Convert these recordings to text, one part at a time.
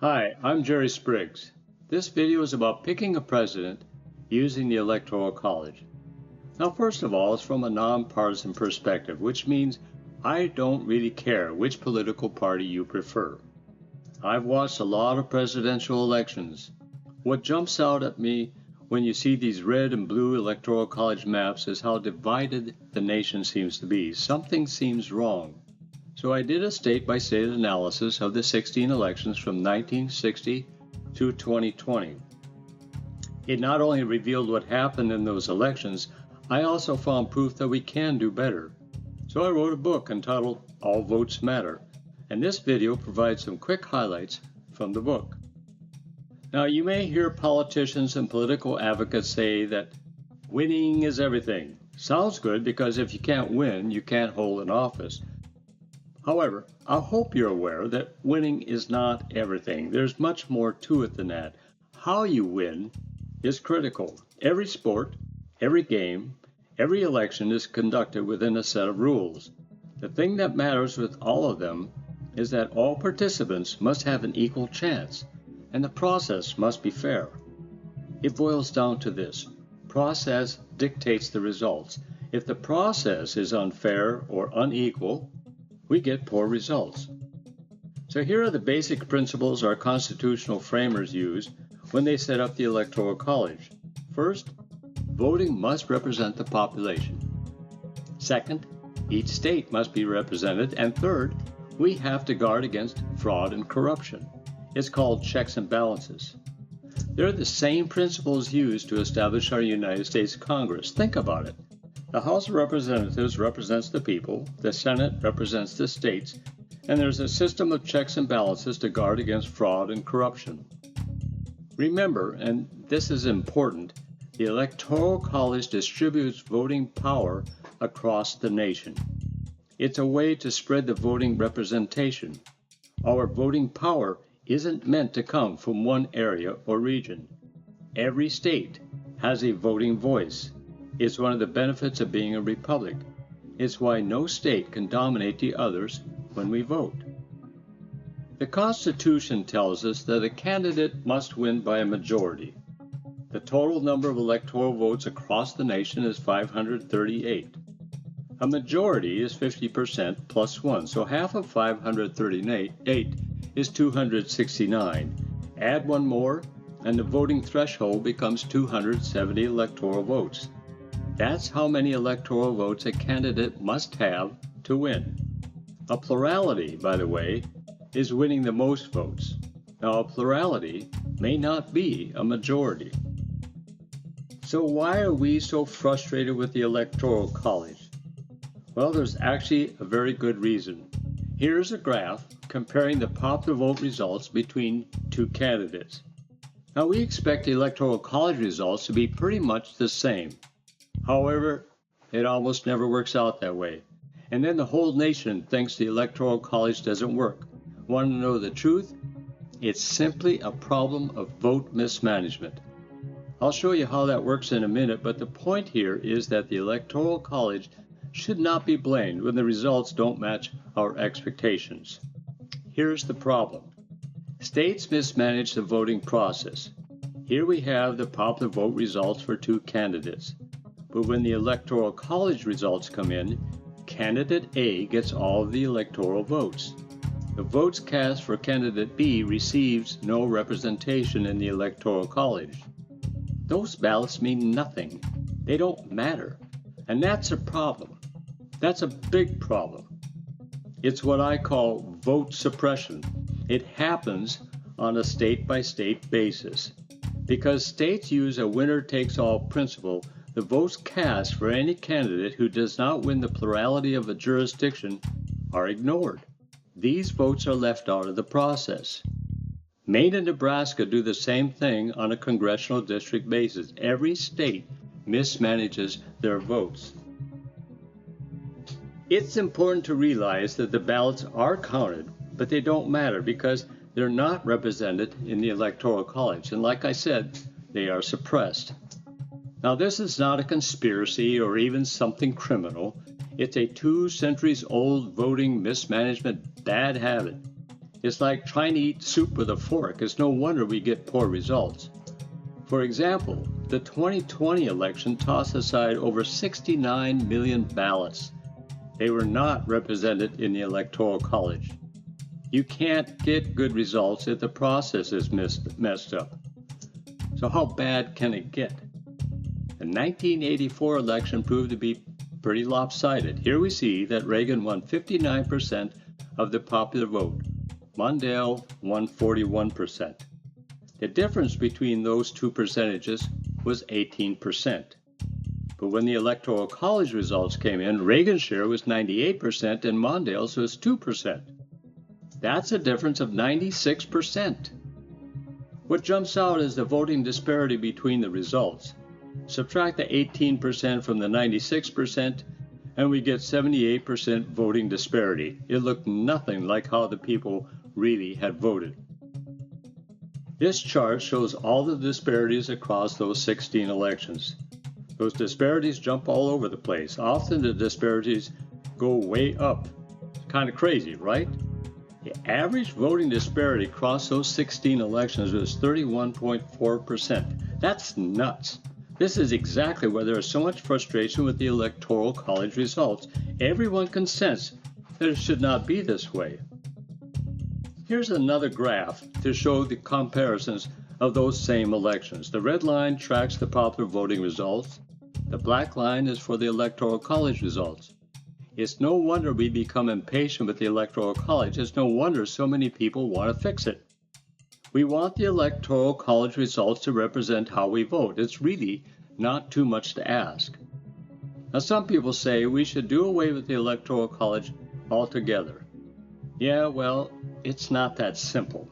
Hi, I'm Jerry Spriggs. This video is about picking a president using the Electoral College. Now, first of all, it's from a non-partisan perspective, which means I don't really care which political party you prefer. I've watched a lot of presidential elections. What jumps out at me when you see these red and blue Electoral College maps is how divided the nation seems to be. Something seems wrong. So I did a state-by-state analysis of the 16 elections from 1960 to 2020. It not only revealed what happened in those elections, I also found proof that we can do better. So I wrote a book entitled All Votes Matter, and this video provides some quick highlights from the book. Now, you may hear politicians and political advocates say that winning is everything. Sounds good because if you can't win, you can't hold an office. However, I hope you're aware that winning is not everything. There's much more to it than that. How you win is critical. Every sport, every game, every election is conducted within a set of rules. The thing that matters with all of them is that all participants must have an equal chance, and the process must be fair. It boils down to this: process dictates the results. If the process is unfair or unequal, we get poor results. So here are the basic principles our constitutional framers used when they set up the Electoral College. First, voting must represent the population. Second, each state must be represented. And third, we have to guard against fraud and corruption. It's called checks and balances. They're the same principles used to establish our United States Congress. Think about it. The House of Representatives represents the people, the Senate represents the states, and there's a system of checks and balances to guard against fraud and corruption. Remember, and this is important, the Electoral College distributes voting power across the nation. It's a way to spread the voting representation. Our voting power isn't meant to come from one area or region. Every state has a voting voice. It's one of the benefits of being a republic. It's why no state can dominate the others when we vote. The Constitution tells us that a candidate must win by a majority. The total number of electoral votes across the nation is 538. A majority is 50% plus 1, so half of 538 is 269. Add one more, and the voting threshold becomes 270 electoral votes. That's how many electoral votes a candidate must have to win. A plurality, by the way, is winning the most votes. Now, a plurality may not be a majority. So why are we so frustrated with the Electoral College? Well, there's actually a very good reason. Here's a graph comparing the popular vote results between two candidates. Now, we expect the Electoral College results to be pretty much the same. However, it almost never works out that way. And then the whole nation thinks the Electoral College doesn't work. Want to know the truth? It's simply a problem of vote mismanagement. I'll show you how that works in a minute, but the point here is that the Electoral College should not be blamed when the results don't match our expectations. Here's the problem. States mismanage the voting process. Here we have the popular vote results for two candidates. But when the Electoral College results come in, candidate A gets all of the electoral votes. The votes cast for candidate B receives no representation in the Electoral College. Those ballots mean nothing. They don't matter. And that's a problem. That's a big problem. It's what I call vote suppression. It happens on a state-by-state basis. Because states use a winner-takes-all principle, the votes cast for any candidate who does not win the plurality of a jurisdiction are ignored. These votes are left out of the process. Maine and Nebraska do the same thing on a congressional district basis. Every state mismanages their votes. It's important to realize that the ballots are counted, but they don't matter because they're not represented in the Electoral College. And like I said, they are suppressed. Now, this is not a conspiracy or even something criminal. It's a 2 centuries old voting mismanagement bad habit. It's like trying to eat soup with a fork. It's no wonder we get poor results. For example, the 2020 election tossed aside over 69 million ballots. They were not represented in the Electoral College. You can't get good results if the process is messed up. So how bad can it get? The 1984 election proved to be pretty lopsided. Here we see that Reagan won 59% of the popular vote. Mondale won 41%. The difference between those two percentages was 18%. But when the Electoral College results came in, Reagan's share was 98% and Mondale's was 2%. That's a difference of 96%. What jumps out is the voting disparity between the results. Subtract the 18% from the 96%, and we get 78% voting disparity. It looked nothing like how the people really had voted. This chart shows all the disparities across those 16 elections. Those disparities jump all over the place. Often the disparities go way up. It's kind of crazy, right? The average voting disparity across those 16 elections was 31.4%. That's nuts. This is exactly why there is so much frustration with the Electoral College results. Everyone can sense that it should not be this way. Here's another graph to show the comparisons of those same elections. The red line tracks the popular voting results. The black line is for the Electoral College results. It's no wonder we become impatient with the Electoral College. It's no wonder so many people want to fix it. We want the Electoral College results to represent how we vote. It's really not too much to ask. Now, some people say we should do away with the Electoral College altogether. Yeah, well, it's not that simple.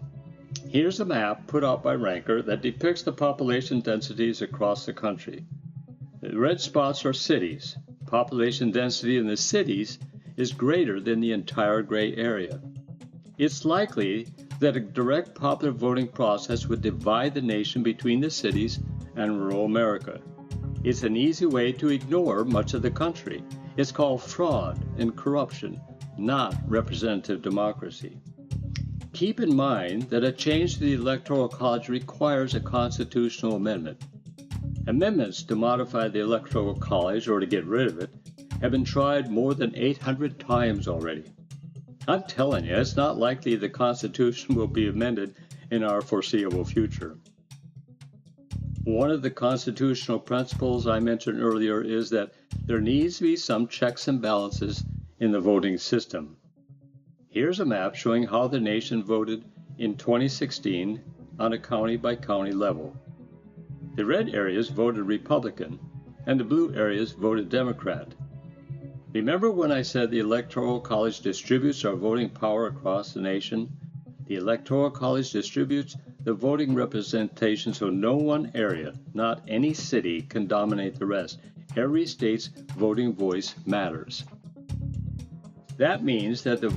Here's a map put out by Ranker that depicts the population densities across the country. The red spots are cities. Population density in the cities is greater than the entire gray area. It's likely that a direct popular voting process would divide the nation between the cities and rural America. It's an easy way to ignore much of the country. It's called fraud and corruption, not representative democracy. Keep in mind that a change to the Electoral College requires a constitutional amendment. Amendments to modify the Electoral College or to get rid of it have been tried more than 800 times already. I'm telling you, it's not likely the Constitution will be amended in our foreseeable future. One of the constitutional principles I mentioned earlier is that there needs to be some checks and balances in the voting system. Here's a map showing how the nation voted in 2016 on a county-by-county level. The red areas voted Republican, and the blue areas voted Democrat. Remember when I said the Electoral College distributes our voting power across the nation? The Electoral College distributes the voting representation so no one area, not any city, can dominate the rest. Every state's voting voice matters. That means that the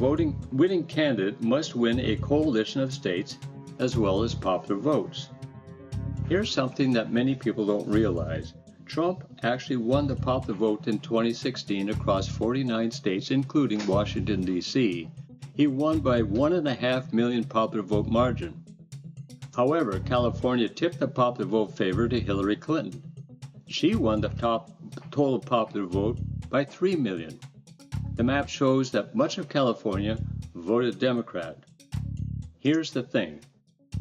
winning candidate must win a coalition of states as well as popular votes. Here's something that many people don't realize. Trump actually won the popular vote in 2016 across 49 states, including Washington, D.C. He won by 1.5 million popular vote margin. However, California tipped the popular vote favor to Hillary Clinton. She won the total popular vote by 3 million. The map shows that much of California voted Democrat. Here's the thing.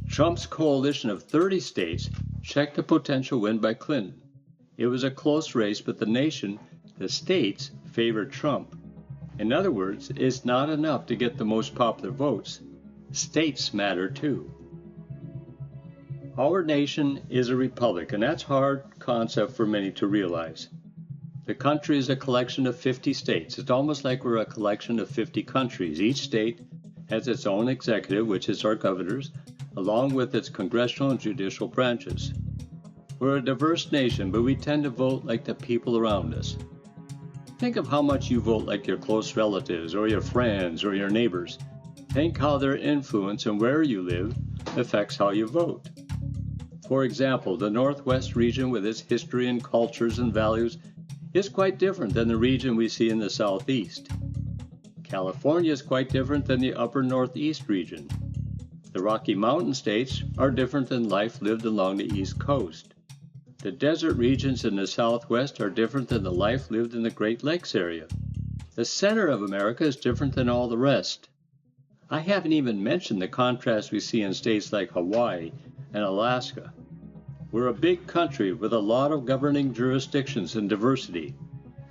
Trump's coalition of 30 states checked the potential win by Clinton. It was a close race, but the nation, the states, favored Trump. In other words, it's not enough to get the most popular votes. States matter too. Our nation is a republic, and that's a hard concept for many to realize. The country is a collection of 50 states. It's almost like we're a collection of 50 countries. Each state has its own executive, which is our governors, along with its congressional and judicial branches. We're a diverse nation, but we tend to vote like the people around us. Think of how much you vote like your close relatives or your friends or your neighbors. Think how their influence and where you live affects how you vote. For example, the Northwest region with its history and cultures and values is quite different than the region we see in the Southeast. California is quite different than the upper Northeast region. The Rocky Mountain states are different than life lived along the East Coast. The desert regions in the Southwest are different than the life lived in the Great Lakes area. The center of America is different than all the rest. I haven't even mentioned the contrast we see in states like Hawaii and Alaska. We're a big country with a lot of governing jurisdictions and diversity,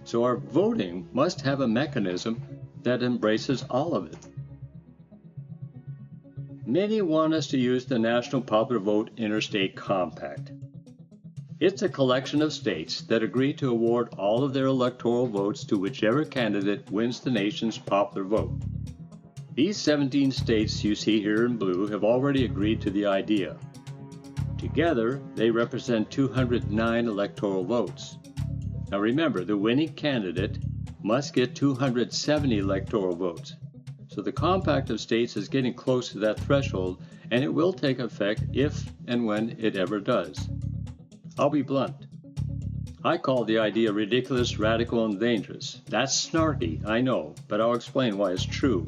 so our voting must have a mechanism that embraces all of it. Many want us to use the National Popular Vote Interstate Compact. It's a collection of states that agree to award all of their electoral votes to whichever candidate wins the nation's popular vote. These 17 states you see here in blue have already agreed to the idea. Together, they represent 209 electoral votes. Now remember, the winning candidate must get 270 electoral votes. So the compact of states is getting close to that threshold, and it will take effect if and when it ever does. I'll be blunt. I call the idea ridiculous, radical, and dangerous. That's snarky, I know, but I'll explain why it's true.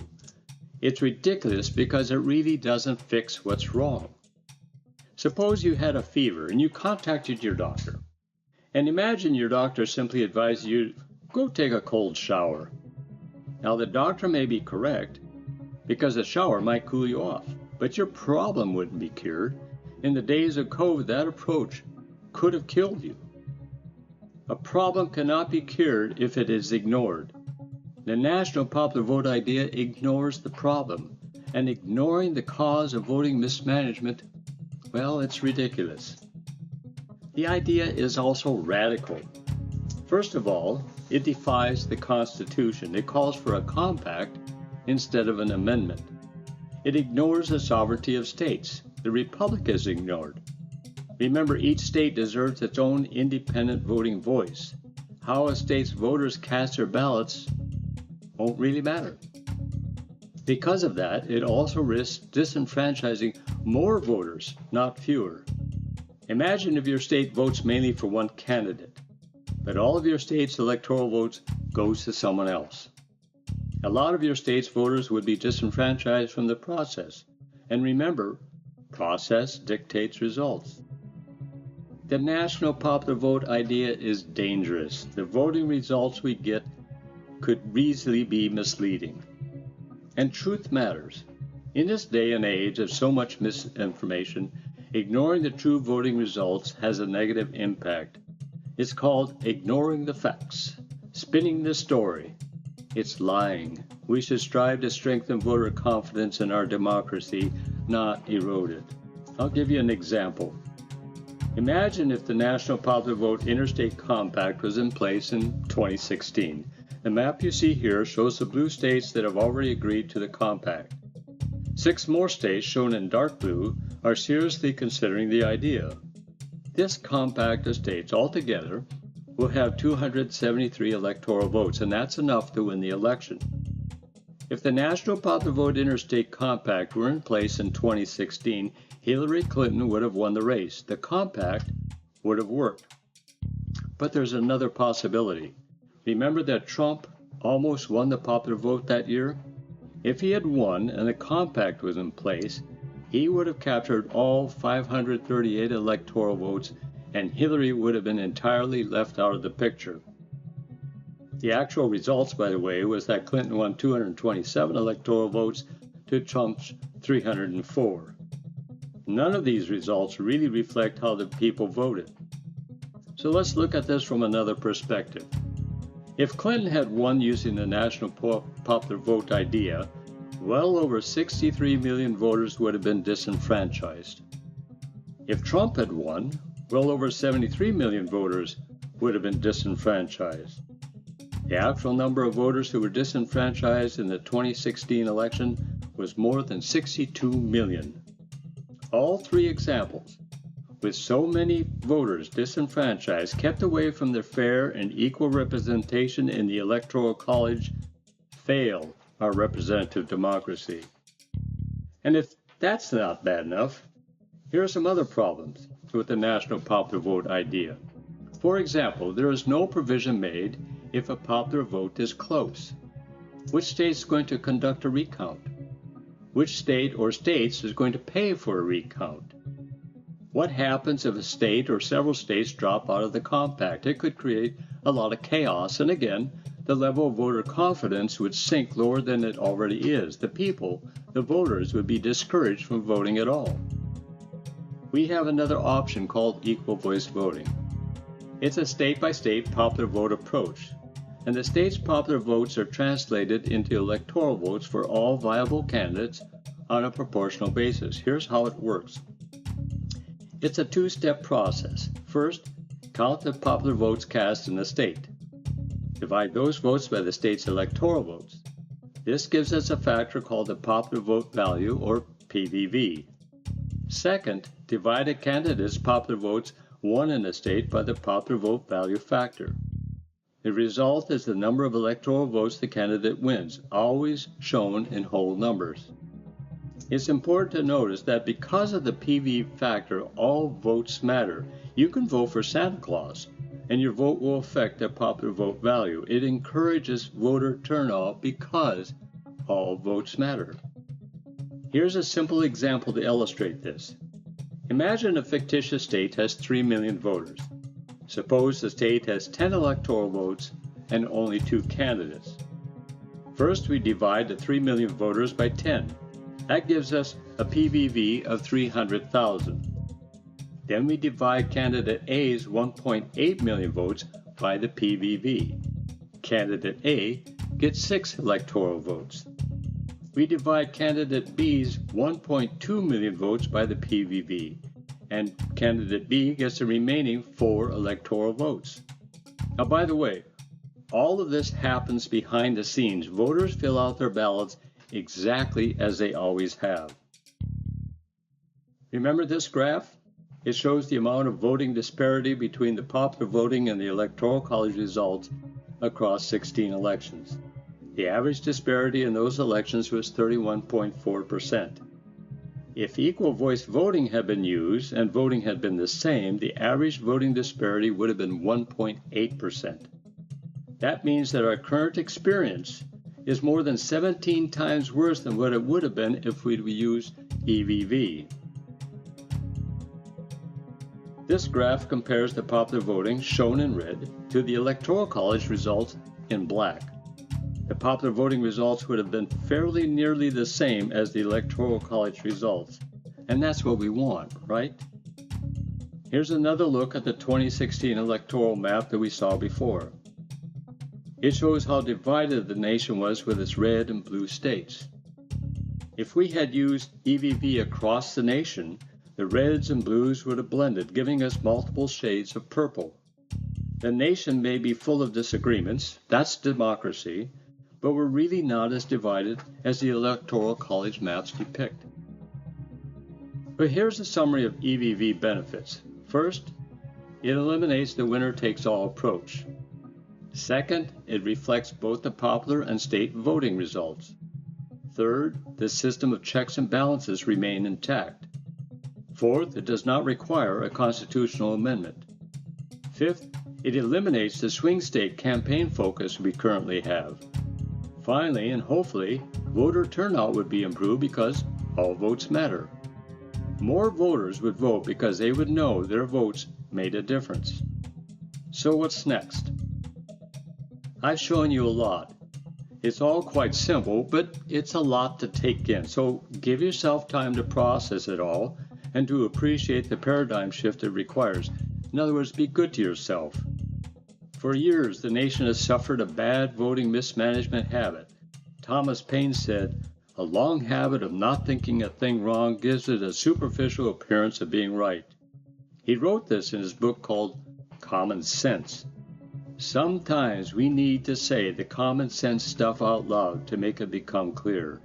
It's ridiculous because it really doesn't fix what's wrong. Suppose you had a fever and you contacted your doctor. And imagine your doctor simply advised you, go take a cold shower. Now the doctor may be correct, because a shower might cool you off, but your problem wouldn't be cured. In the days of COVID, that approach could have killed you. A problem cannot be cured if it is ignored. The National Popular Vote idea ignores the problem, and ignoring the cause of voting mismanagement, well, it's ridiculous. The idea is also radical. First of all, it defies the Constitution. It calls for a compact instead of an amendment. It ignores the sovereignty of states. The Republic is ignored. Remember, each state deserves its own independent voting voice. How a state's voters cast their ballots won't really matter. Because of that, it also risks disenfranchising more voters, not fewer. Imagine if your state votes mainly for one candidate, but all of your state's electoral votes goes to someone else. A lot of your state's voters would be disenfranchised from the process. And remember, process dictates results. The National Popular Vote idea is dangerous. The voting results we get could easily be misleading. And truth matters. In this day and age of so much misinformation, ignoring the true voting results has a negative impact. It's called ignoring the facts, spinning the story. It's lying. We should strive to strengthen voter confidence in our democracy, not erode it. I'll give you an example. Imagine if the National Popular Vote Interstate Compact was in place in 2016. The map you see here shows the blue states that have already agreed to the compact. 6 more states, shown in dark blue, are seriously considering the idea. This compact of states altogether will have 273 electoral votes, and that's enough to win the election. If the National Popular Vote Interstate Compact were in place in 2016, Hillary Clinton would have won the race. The compact would have worked. But there's another possibility. Remember that Trump almost won the popular vote that year? If he had won and the compact was in place, he would have captured all 538 electoral votes, and Hillary would have been entirely left out of the picture. The actual results, by the way, was that Clinton won 227 electoral votes to Trump's 304. None of these results really reflect how the people voted. So let's look at this from another perspective. If Clinton had won using the National Popular Vote idea, well over 63 million voters would have been disenfranchised. If Trump had won, well over 73 million voters would have been disenfranchised. The actual number of voters who were disenfranchised in the 2016 election was more than 62 million. All 3 examples, with so many voters disenfranchised, kept away from their fair and equal representation in the Electoral College, fail our representative democracy. And if that's not bad enough, here are some other problems with the National Popular Vote idea. For example, there is no provision made if a popular vote is close. Which state is going to conduct a recount? Which state or states is going to pay for a recount? What happens if a state or several states drop out of the compact? It could create a lot of chaos, and again, the level of voter confidence would sink lower than it already is. The people, the voters, would be discouraged from voting at all. We have another option called equal voice voting. It's a state-by-state popular vote approach, and the state's popular votes are translated into electoral votes for all viable candidates on a proportional basis. Here's how it works. It's a two-step process. First, count the popular votes cast in the state. Divide those votes by the state's electoral votes. This gives us a factor called the popular vote value, or PVV. Second, divide a candidate's popular votes won in a state by the popular vote value factor. The result is the number of electoral votes the candidate wins, always shown in whole numbers. It's important to notice that because of the PV factor, all votes matter. You can vote for Santa Claus, and your vote will affect the popular vote value. It encourages voter turnout because all votes matter. Here's a simple example to illustrate this. Imagine a fictitious state has 3 million voters. Suppose the state has 10 electoral votes and only 2 candidates. First, we divide the 3 million voters by 10. That gives us a PVV of 300,000. Then we divide candidate A's 1.8 million votes by the PVV. Candidate A gets 6 electoral votes. We divide candidate B's 1.2 million votes by the PVV, and candidate B gets the remaining 4 electoral votes. Now, by the way, all of this happens behind the scenes. Voters fill out their ballots exactly as they always have. Remember this graph? It shows the amount of voting disparity between the popular voting and the Electoral College results across 16 elections. The average disparity in those elections was 31.4%. If equal voice voting had been used and voting had been the same, the average voting disparity would have been 1.8%. That means that our current experience is more than 17 times worse than what it would have been if we'd used EVV. This graph compares the popular voting, shown in red, to the Electoral College results in black. The popular voting results would have been fairly nearly the same as the Electoral College results, and that's what we want, right? Here's another look at the 2016 electoral map that we saw before. It shows how divided the nation was with its red and blue states. If we had used EVV across the nation, the reds and blues would have blended, giving us multiple shades of purple. The nation may be full of disagreements, that's democracy, but we're really not as divided as the Electoral College maps depict. But here's a summary of EVV benefits. First, it eliminates the winner-takes-all approach. Second, it reflects both the popular and state voting results. Third, the system of checks and balances remain intact. Fourth, it does not require a constitutional amendment. Fifth, it eliminates the swing state campaign focus we currently have. Finally, and hopefully, voter turnout would be improved because all votes matter. More voters would vote because they would know their votes made a difference. So what's next? I've shown you a lot. It's all quite simple, but it's a lot to take in. So give yourself time to process it all and to appreciate the paradigm shift it requires. In other words, be good to yourself. For years, the nation has suffered a bad voting mismanagement habit. Thomas Paine said, "A long habit of not thinking a thing wrong gives it a superficial appearance of being right." He wrote this in his book called Common Sense. Sometimes we need to say the common sense stuff out loud to make it become clear.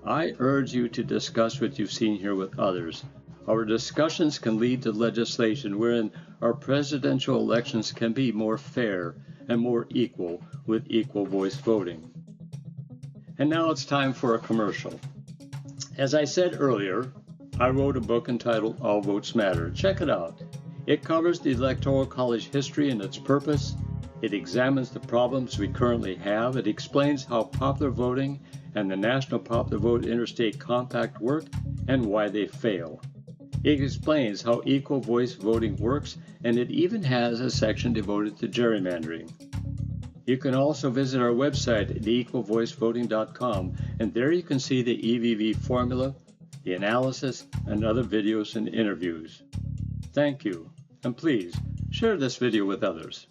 I urge you to discuss what you've seen here with others. Our discussions can lead to legislation wherein our presidential elections can be more fair and more equal with equal voice voting. And now it's time for a commercial. As I said earlier, I wrote a book entitled All Votes Matter. Check it out. It covers the Electoral College history and its purpose, It examines the problems we currently have. It explains how popular voting and the National Popular Vote Interstate Compact work and why they fail. It explains how equal voice voting works, and it even has a section devoted to gerrymandering. You can also visit our website at equalvoicevoting.com, and there you can see the EVV formula, the analysis, and other videos and interviews. Thank you, and please share this video with others.